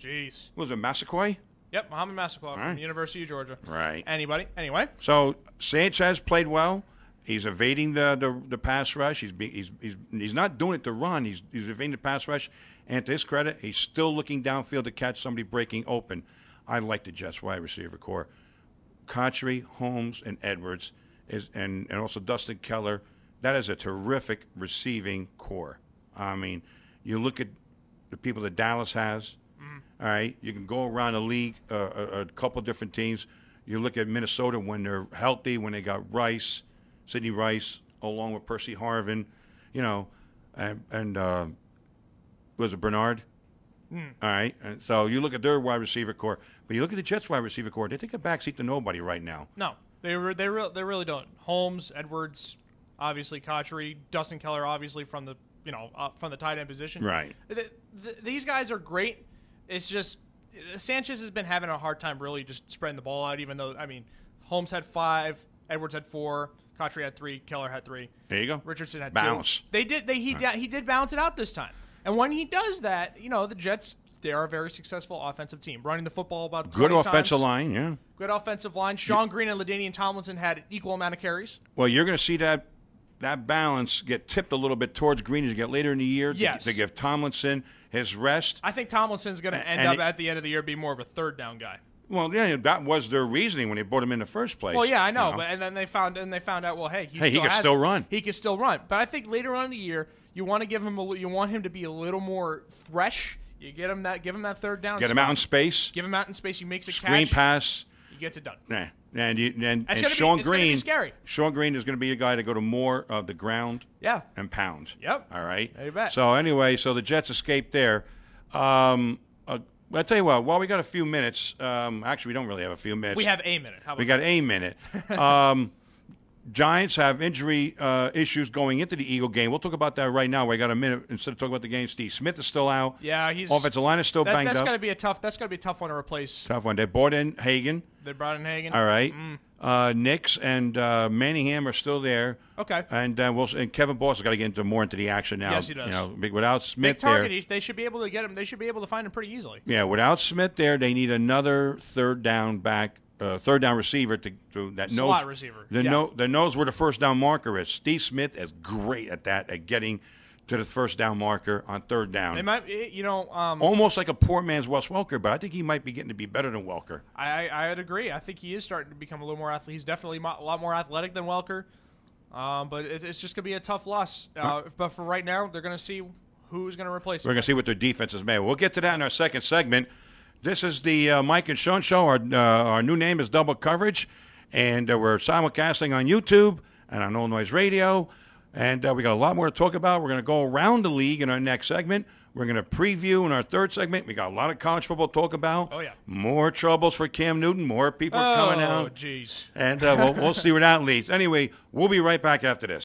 jeez. Was it Massaquoi? Yep, Mohamed Massaquoi from the University of Georgia. Right. Anybody? Anyway. So Sanchez played well. He's evading the pass rush. He's not doing it to run. He's evading the pass rush. And to his credit, he's still looking downfield to catch somebody breaking open. I like the Jets wide receiver core. Cotchery, Holmes, and Edwards, and also Dustin Keller. That is a terrific receiving core. I mean, you look at the people that Dallas has. All right, you can go around the league, a couple different teams. You look at Minnesota when they're healthy, when they got Rice, Sidney Rice, along with Percy Harvin, and was it Bernard? All right, and so you look at their wide receiver core, but you look at the Jets' wide receiver core. They take a backseat to nobody right now. No, they really don't. Holmes, Edwards, obviously Cotchery, Dustin Keller, obviously from the tight end position. Right. These guys are great. It's just Sanchez has been having a hard time really just spreading the ball out. Even though Holmes had 5, Edwards had 4, Cotchery had 3, Keller had 3. There you go. Richardson had Bounce. 2. He did balance it out this time. And when he does that, the Jets, they are a very successful offensive team, running the football about 20 good offensive times. line, yeah. Good offensive line. Sean Green and LaDainian Tomlinson had equal amount of carries. Well, you're going to see that balance get tipped a little bit towards Green as you get later in the year to give Tomlinson his rest. I think Tomlinson's going to end up at the end of the year being more of a third down guy. Well, yeah, that was their reasoning when they brought him in the first place. Well, yeah, I know, but and then they found out, well, hey, he can still run. He can still run. But I think later on in the year, you want to give him you want him to be a little more fresh. You give him that third down. Get him out in space. Give him out in space. He makes a screen pass. He gets it done. Nah. And Sean Green, scary. Sean Green is going to be a guy to go to more of the ground and pound. Yep. All right. You bet. So anyway, the Jets escaped there. I'll tell you what. While we got a few minutes, actually we don't really have a few minutes. We have a minute. We got a minute. Giants have injury issues going into the Eagle game. We'll talk about that right now. We got a minute instead of talking about the game. Steve Smith is still out. Yeah, he's offensive line is still banged up. That's gonna be a tough one to replace. Tough one. They brought in Hagan. All right. Nix and Manningham are still there. Okay. And Kevin Boss has got to get more into the action now. Yes, he does. Without Smith big target, they should be able to get him. They should be able to find him pretty easily. Yeah, without Smith there, they need another third down receiver that knows slot receiver. That knows where the first down marker is. Steve Smith is great at that, at getting to the first down marker on third down. They might, almost like a poor man's Wes Welker, but I think he might be getting to be better than Welker. I would agree. I think he is starting to become a little more athletic. He's definitely a lot more athletic than Welker, but it's just going to be a tough loss. But for right now, they're going to see who's going to replace him. We're going to see what their defense is made. We'll get to that in our second segment. This is the Mike and Sean Show. Our new name is Double Coverage, and we're simulcasting on YouTube and on All Noise Radio. And we got a lot more to talk about. We're going to go around the league in our next segment. We're going to preview in our third segment. We got a lot of college football to talk about. Oh, yeah. More troubles for Cam Newton. More people coming out. Oh, jeez. And we'll see where that leads. Anyway, we'll be right back after this.